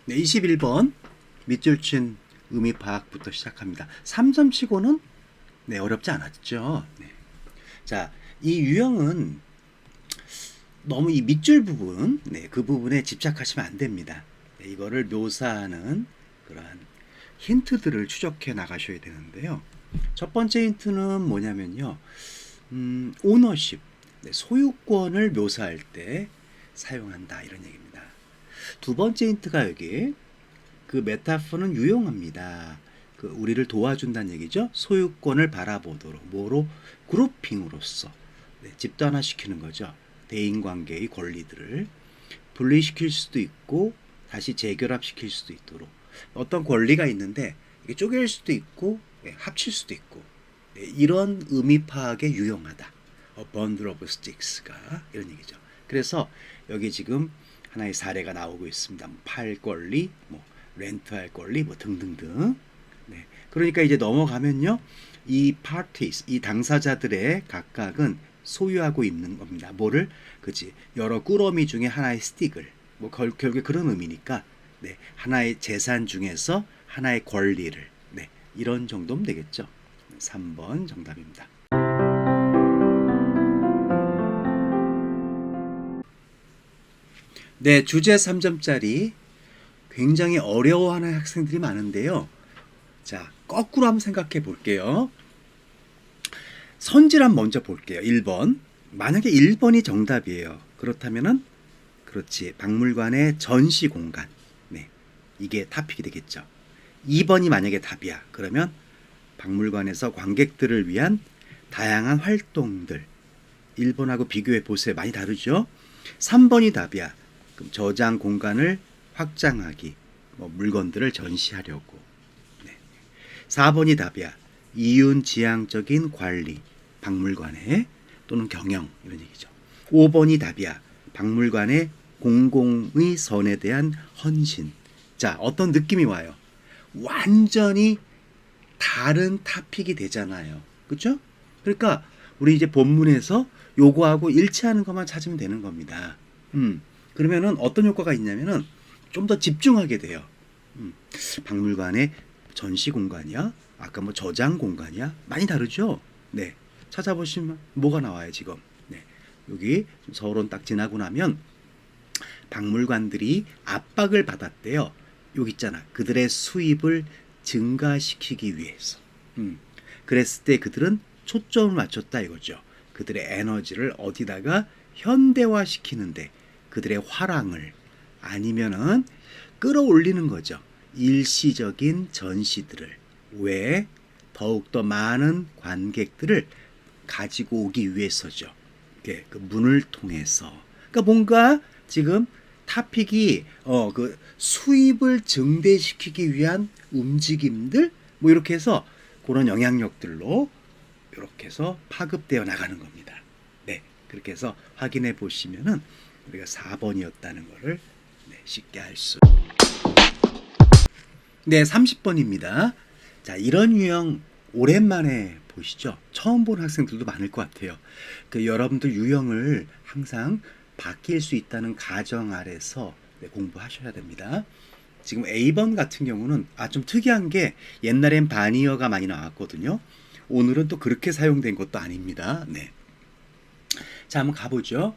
네, 21번 밑줄 친 의미 파악부터 시작합니다. 3점 치고는 네, 어렵지 않았죠. 네. 자, 이 유형은 너무 이 밑줄 부분, 네, 그 부분에 집착하시면 안 됩니다. 네, 이거를 묘사하는 그러한 힌트들을 추적해 나가셔야 되는데요. 첫 번째 힌트는 뭐냐면요. 오너십, 네, 소유권을 묘사할 때 사용한다 이런 얘기입니다. 두 번째 힌트가 여기 그 메타포는 유용합니다. 그 우리를 도와준다는 얘기죠. 소유권을 바라보도록 뭐로 그룹핑으로써 네, 집단화시키는 거죠. 대인관계의 권리들을 분리시킬 수도 있고 다시 재결합시킬 수도 있도록 어떤 권리가 있는데 이게 쪼갤 수도 있고 네, 합칠 수도 있고 네, 이런 의미 파악에 유용하다. A bundle of sticks가 이런 얘기죠. 그래서 여기 지금 하나의 사례가 나오고 있습니다. 팔 권리, 뭐 렌트할 권리, 뭐 등등등. 네. 그러니까 이제 넘어가면요, 이 parties, 이 당사자들의 각각은 소유하고 있는 겁니다. 뭐를, 그지? 여러 꾸러미 중에 하나의 스틱을, 뭐 결국에 그런 의미니까, 네, 하나의 재산 중에서 하나의 권리를, 네, 이런 정도면 되겠죠. 3번 정답입니다. 네, 주제 3점짜리 굉장히 어려워하는 학생들이 많은데요. 자, 거꾸로 한번 생각해 볼게요. 선질함 먼저 볼게요. 1번. 만약에 1번이 정답이에요. 그렇다면은 그렇지. 박물관의 전시 공간. 네. 이게 타픽이 되겠죠. 2번이 만약에 답이야. 그러면 박물관에서 관객들을 위한 다양한 활동들. 1번하고 비교해 보세요. 많이 다르죠? 3번이 답이야. 그럼 저장 공간을 확장하기. 뭐 물건들을 전시하려고. 네. 4번이 답이야. 이윤지향적인 관리, 박물관의 또는 경영 이런 얘기죠. 5번이 답이야. 박물관의 공공의 선에 대한 헌신. 자, 어떤 느낌이 와요? 완전히 다른 타픽이 되잖아요. 그렇죠? 그러니까 우리 이제 본문에서 요거하고 일치하는 것만 찾으면 되는 겁니다. 그러면은 어떤 효과가 있냐면은 좀 더 집중하게 돼요. 박물관의 전시 공간이야? 아까 뭐 저장 공간이야? 많이 다르죠? 네. 찾아보시면 뭐가 나와요, 지금. 네. 여기 서론 딱 지나고 나면 박물관들이 압박을 받았대요. 여기 있잖아. 그들의 수입을 증가시키기 위해서. 그랬을 때 그들은 초점을 맞췄다 이거죠. 그들의 에너지를 어디다가 현대화시키는데 그들의 화랑을 아니면은 끌어올리는 거죠. 일시적인 전시들을 왜 더욱더 많은 관객들을 가지고 오기 위해서죠. 그 문을 통해서. 그러니까 뭔가 지금 타픽이 그 수입을 증대시키기 위한 움직임들 뭐 이렇게 해서 그런 영향력들로 이렇게 해서 파급되어 나가는 겁니다. 네, 그렇게 해서 확인해 보시면은 우리가 4번이었다는 것을 네, 쉽게 알 수. 네, 30번입니다. 자, 이런 유형 오랜만에 보시죠. 처음 본 학생들도 많을 것 같아요. 그 여러분들 유형을 항상 바뀔 수 있다는 가정 아래서 네, 공부하셔야 됩니다. 지금 A번 같은 경우는 좀 특이한 게 옛날엔 바니어가 많이 나왔거든요. 오늘은 또 그렇게 사용된 것도 아닙니다. 네. 자, 한번 가보죠.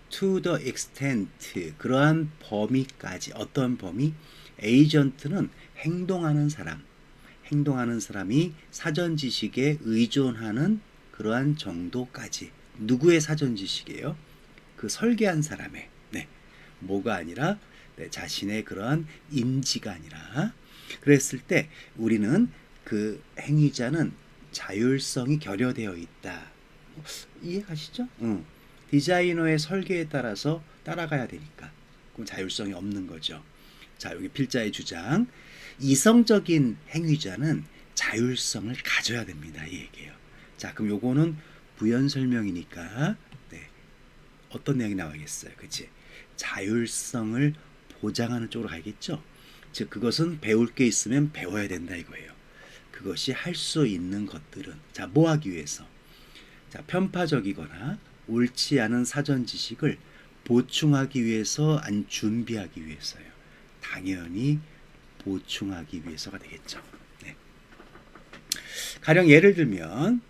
To the extent 그러한 범위까지 어떤 범위? 에이전트는 행동하는 사람이 사전 지식에 의존하는 그러한 정도까지. 누구의 사전 지식이에요? 그 설계한 사람의 네. 뭐가 아니라 네, 자신의 그러한 인지가 아니라 그랬을 때 우리는 그 행위자는 자율성이 결여되어 있다. 이해가시죠? 디자이너의 설계에 따라서 따라가야 되니까 그럼 자율성이 없는 거죠. 자, 여기 필자의 주장. 이성적인 행위자는 자율성을 가져야 됩니다. 이 얘기예요. 자, 그럼 요거는 부연 설명이니까 네. 어떤 내용이 나와야겠어요. 그치? 자율성을 보장하는 쪽으로 가겠죠. 즉 그것은 배울 게 있으면 배워야 된다 이거예요. 그것이 할 수 있는 것들은 자, 뭐 하기 위해서? 자, 편파적이거나 옳지 않은 사전 지식을 보충하기 위해서 준비하기 위해서요. 당연히 보충하기 위해서가 되겠죠. 네. 가령 예를 들면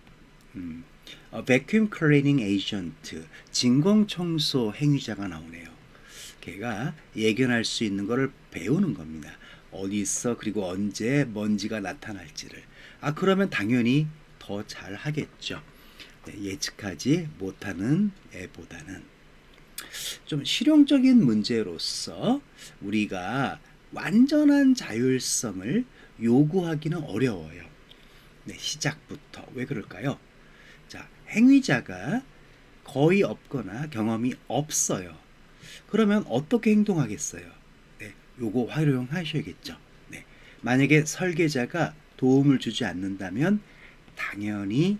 vacuum cleaning agent, 진공청소 행위자가 나오네요. 걔가 예견할 수 있는 것을 배우는 겁니다. 어디서 그리고 언제 먼지가 나타날지를. 그러면 당연히 더 잘 하겠죠. 네, 예측하지 못하는 애보다는. 좀 실용적인 문제로서 우리가 완전한 자율성을 요구하기는 어려워요. 네, 시작부터. 왜 그럴까요? 자, 행위자가 거의 없거나 경험이 없어요. 그러면 어떻게 행동하겠어요? 네, 요거 활용하셔야겠죠. 네, 만약에 설계자가 도움을 주지 않는다면 당연히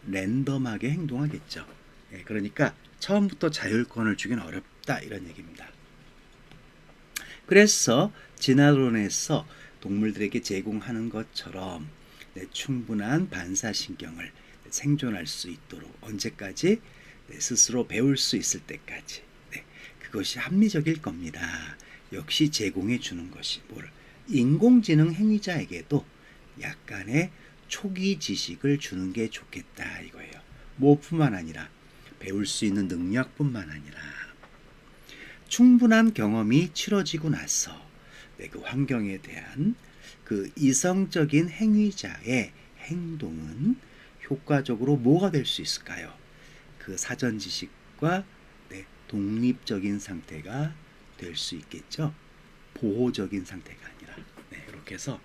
랜덤하게 행동하겠죠. 네, 그러니까 처음부터 자율권을 주기는 어렵다 이런 얘기입니다. 그래서 진화론에서 동물들에게 제공하는 것처럼 충분한 반사신경을 생존할 수 있도록 언제까지 스스로 배울 수 있을 때까지 그것이 합리적일 겁니다. 역시 제공해 주는 것이 인공지능 행위자에게도 약간의 초기 지식을 주는 게 좋겠다 이거예요. 뭐뿐만 아니라 배울 수 있는 능력뿐만 아니라 충분한 경험이 치러지고 나서 그 환경에 대한 그 이성적인 행위자의 행동은 효과적으로 뭐가 될 수 있을까요? 그 사전 지식과 독립적인 상태가 될 수 있겠죠. 보호적인 상태가 아니라. 이렇게 해서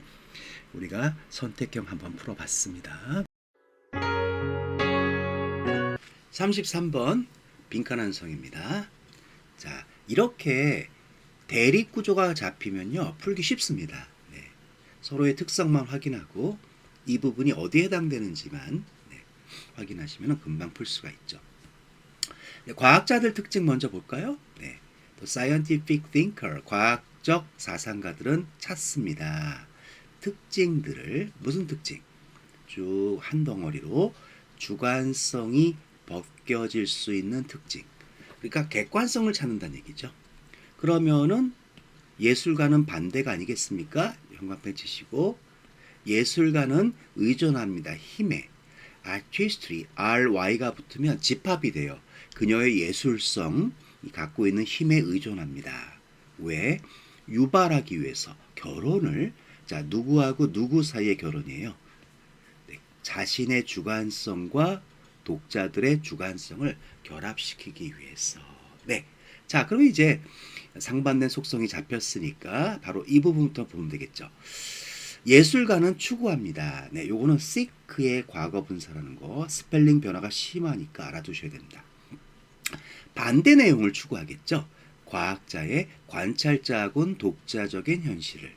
우리가 선택형 한번 풀어봤습니다. 33번 빈칸한성입니다. 자, 이렇게 대립구조가 잡히면요 풀기 쉽습니다. 서로의 특성만 확인하고 이 부분이 어디에 해당되는지만 확인하시면 금방 풀 수가 있죠. 과학자들 특징 먼저 볼까요? The scientific thinker, 과학적 사상가들은 찾습니다. 특징들을, 무슨 특징? 쭉 한 덩어리로 주관성이 벗겨질 수 있는 특징. 그러니까 객관성을 찾는다는 얘기죠. 그러면은 예술가는 반대가 아니겠습니까? 형광펜 치시고, 예술가는 의존합니다. 힘에. artistry, ry가 붙으면 집합이 돼요. 그녀의 예술성이 갖고 있는 힘에 의존합니다. 왜? 유발하기 위해서 결혼을, 자, 누구하고 누구 사이의 결혼이에요? 자신의 주관성과 독자들의 주관성을 결합시키기 위해서. 자, 그럼 이제 상반된 속성이 잡혔으니까 바로 이 부분부터 보면 되겠죠. 예술가는 추구합니다. 요거는 seek의 과거 분사라는 거, 스펠링 변화가 심하니까 알아두셔야 됩니다. 반대 내용을 추구하겠죠. 과학자의 관찰자하고는 독자적인 현실을.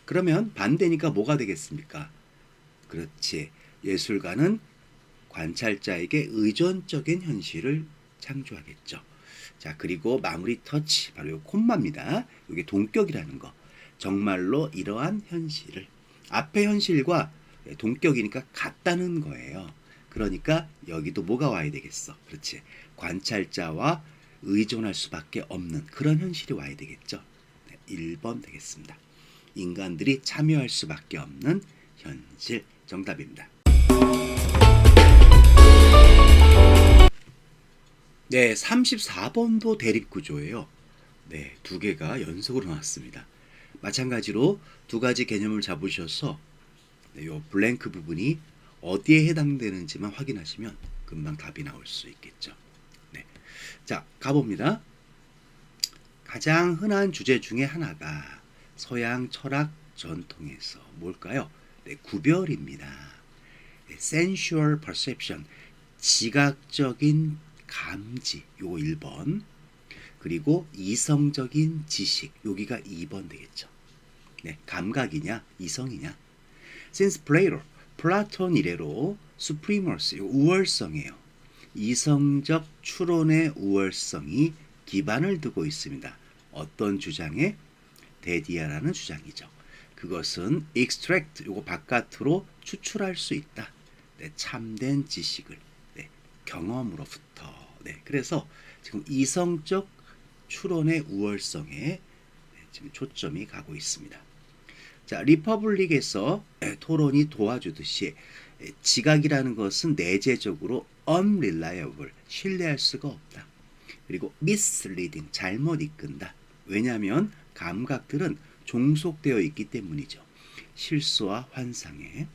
그러면 반대니까 뭐가 되겠습니까? 그렇지. 예술가는 관찰자에게 의존적인 현실을 창조하겠죠. 자, 그리고 마무리 터치, 바로 요 콤마입니다. 이게 동격이라는 거. 정말로 이러한 현실을, 앞의 현실과 동격이니까 같다는 거예요. 그러니까 여기도 뭐가 와야 되겠어? 그렇지. 관찰자와 의존할 수밖에 없는 그런 현실이 와야 되겠죠. 1번 되겠습니다. 인간들이 참여할 수밖에 없는 현실, 정답입니다. 네, 34번도 대립구조예요. 두 개가 연속으로 나왔습니다. 마찬가지로 두 가지 개념을 잡으셔서 요 블랭크 부분이 어디에 해당되는지만 확인하시면 금방 답이 나올 수 있겠죠. 자, 가봅니다. 가장 흔한 주제 중에 하나가 서양 철학 전통에서 뭘까요? 구별입니다. sensual perception, 지각적인 감지, 요거 1번. 그리고 이성적인 지식, 여기가 2번 되겠죠. 감각이냐, 이성이냐. Since Plato, 플라톤 이래로 supremacy, 우월성이에요. 이성적 추론의 우월성이 기반을 두고 있습니다. 어떤 주장에? 데디아라는 주장이죠. 그것은 extract, 요거 바깥으로 추출할 수 있다. 참된 지식을, 경험으로부터. 그래서 지금 이성적 추론의 우월성에 지금 초점이 가고 있습니다. 자, 리퍼블릭에서 토론이 도와주듯이 지각이라는 것은 내재적으로 unreliable, 신뢰할 수가 없다. 그리고 misleading, 잘못 이끈다. 왜냐하면 감각들은 종속되어 있기 때문이죠. 실수와 환상에.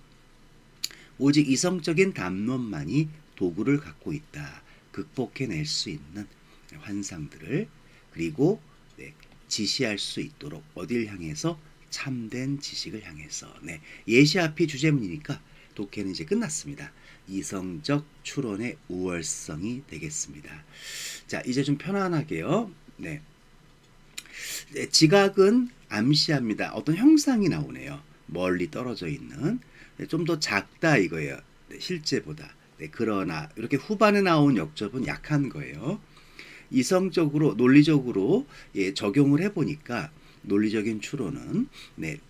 오직 이성적인 담론만이 도구를 갖고 있다. 극복해낼 수 있는 환상들을, 그리고 지시할 수 있도록 어딜 향해서? 참된 지식을 향해서. 예시 앞이 주제문이니까 독해는 이제 끝났습니다. 이성적 추론의 우월성이 되겠습니다. 자, 이제 좀 편안하게요. 지각은 암시합니다. 어떤 형상이 나오네요. 멀리 떨어져 있는, 좀 더 작다 이거예요. 실제보다. 그러나 이렇게 후반에 나온 역접은 약한 거예요. 이성적으로, 논리적으로 적용을 해보니까 논리적인 추론은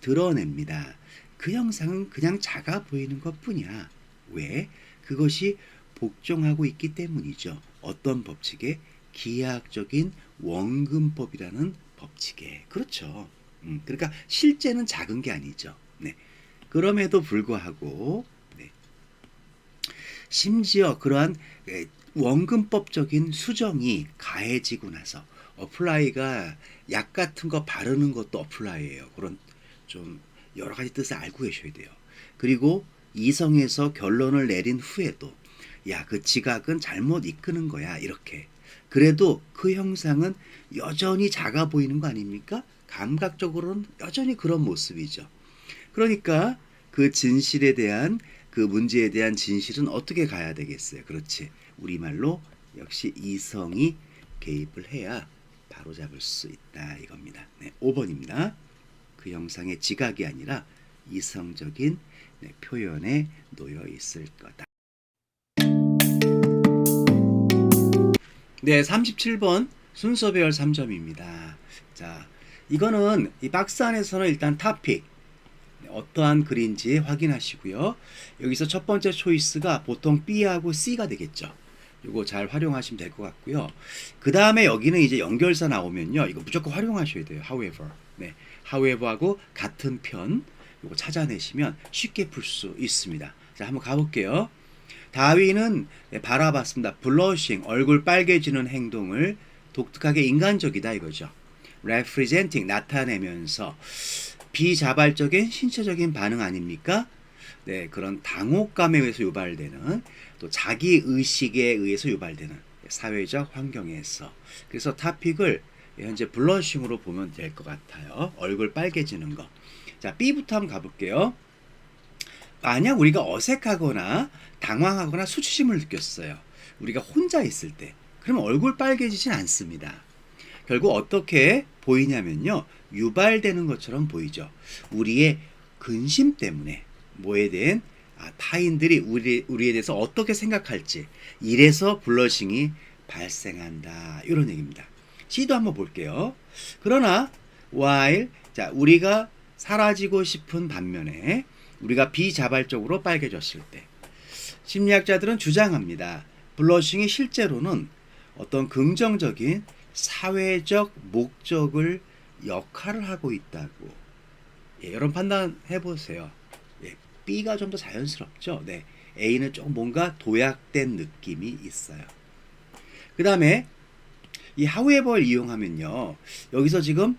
드러냅니다. 그 형상은 그냥 작아 보이는 것뿐이야. 왜? 그것이 복종하고 있기 때문이죠. 어떤 법칙에? 기하학적인 원근법이라는 법칙에. 그렇죠. 그러니까 실제는 작은 게 아니죠. 그럼에도 불구하고 심지어 그러한 원근법적인 수정이 가해지고 나서, 어플라이가 약 같은 거 바르는 것도 어플라이예요. 그런 좀 여러 가지 뜻을 알고 계셔야 돼요. 그리고 이성에서 결론을 내린 후에도 야, 그 지각은 잘못 이끄는 거야, 이렇게. 그래도 그 형상은 여전히 작아 보이는 거 아닙니까? 감각적으로는 여전히 그런 모습이죠. 그러니까 그 진실에 대한, 그 문제에 대한 진실은 어떻게 가야 되겠어요? 그렇지. 우리말로 역시 이성이 개입을 해야 바로잡을 수 있다 이겁니다. 5번입니다. 그 형상의 지각이 아니라 이성적인 표현에 놓여 있을 거다. 37번 순서 배열 3점입니다. 자, 이거는 이 박스 안에서는 일단 토픽, 어떠한 글인지 확인하시고요. 여기서 첫 번째 초이스가 보통 B하고 C가 되겠죠. 이거 잘 활용하시면 될 것 같고요. 그 다음에 여기는 이제 연결사 나오면요, 이거 무조건 활용하셔야 돼요. however. however하고 같은 편, 이거 찾아내시면 쉽게 풀 수 있습니다. 자, 한번 가볼게요. 다윈은 바라봤습니다. blushing, 얼굴 빨개지는 행동을 독특하게 인간적이다 이거죠. representing, 나타내면서 비자발적인 신체적인 반응 아닙니까? 그런 당혹감에 의해서 유발되는, 또 자기 의식에 의해서 유발되는 사회적 환경에서. 그래서 토픽을 현재 블러싱으로 보면 될 것 같아요. 얼굴 빨개지는 거. 자, B부터 한번 가볼게요. 만약 우리가 어색하거나 당황하거나 수치심을 느꼈어요. 우리가 혼자 있을 때. 그러면 얼굴 빨개지진 않습니다. 결국 어떻게 보이냐면요, 유발되는 것처럼 보이죠. 우리의 근심 때문에 뭐에 대한 타인들이 우리에 대해서 어떻게 생각할지, 이래서 블러싱이 발생한다 이런 얘기입니다. C도 한번 볼게요. 그러나 while, 자, 우리가 사라지고 싶은 반면에 우리가 비자발적으로 빨개졌을 때, 심리학자들은 주장합니다. 블러싱이 실제로는 어떤 긍정적인 사회적 목적을 역할을 하고 있다고. 여러분 판단해 보세요. B가 좀 더 자연스럽죠. A는 조금 뭔가 도약된 느낌이 있어요. 그 다음에 이 however를 이용하면요, 여기서 지금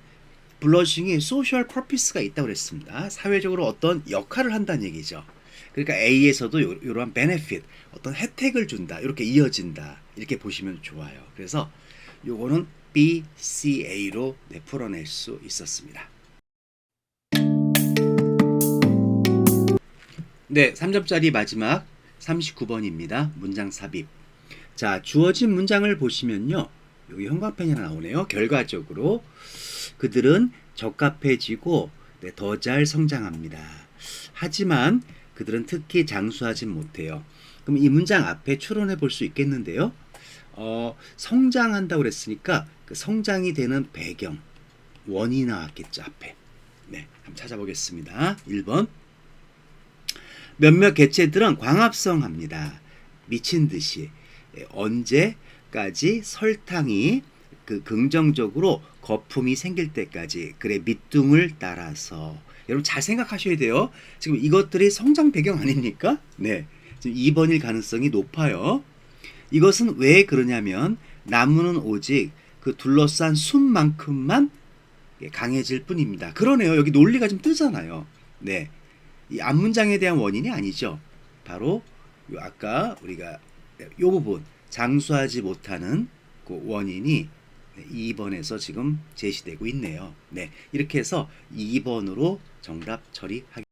블러싱이 social purpose가 있다고 그랬습니다. 사회적으로 어떤 역할을 한다는 얘기죠. 그러니까 A에서도 이러한 benefit, 어떤 혜택을 준다, 이렇게 이어진다, 이렇게 보시면 좋아요. 그래서 요거는 B, C, A로 풀어낼 수 있었습니다. 3점짜리 마지막 39번입니다. 문장 삽입. 자, 주어진 문장을 보시면요, 여기 형광펜이 하나 나오네요. 결과적으로 그들은 적합해지고 더 잘 성장합니다. 하지만 그들은 특히 장수하진 못해요. 그럼 이 문장 앞에 추론해 볼 수 있겠는데요. 성장한다고 그랬으니까 그 성장이 되는 배경, 원인이 나왔겠죠, 앞에. 한번 찾아보겠습니다. 1번. 몇몇 개체들은 광합성합니다. 미친 듯이. 언제까지 설탕이 그 긍정적으로 거품이 생길 때까지 그래 밑둥을 따라서 여러분 잘 생각하셔야 돼요. 지금 이것들이 성장 배경 아닙니까? 네. 지금 2번일 가능성이 높아요. 이것은 왜 그러냐면 나무는 오직 그 둘러싼 숲만큼만 강해질 뿐입니다. 그러네요. 여기 논리가 좀 뜨잖아요. 네. 이 앞문장에 대한 원인이 아니죠. 바로 요 아까 우리가 요 부분 장수하지 못하는 그 원인이 2번에서 지금 제시되고 있네요. 네. 이렇게 해서 2번으로 정답 처리하겠습니다.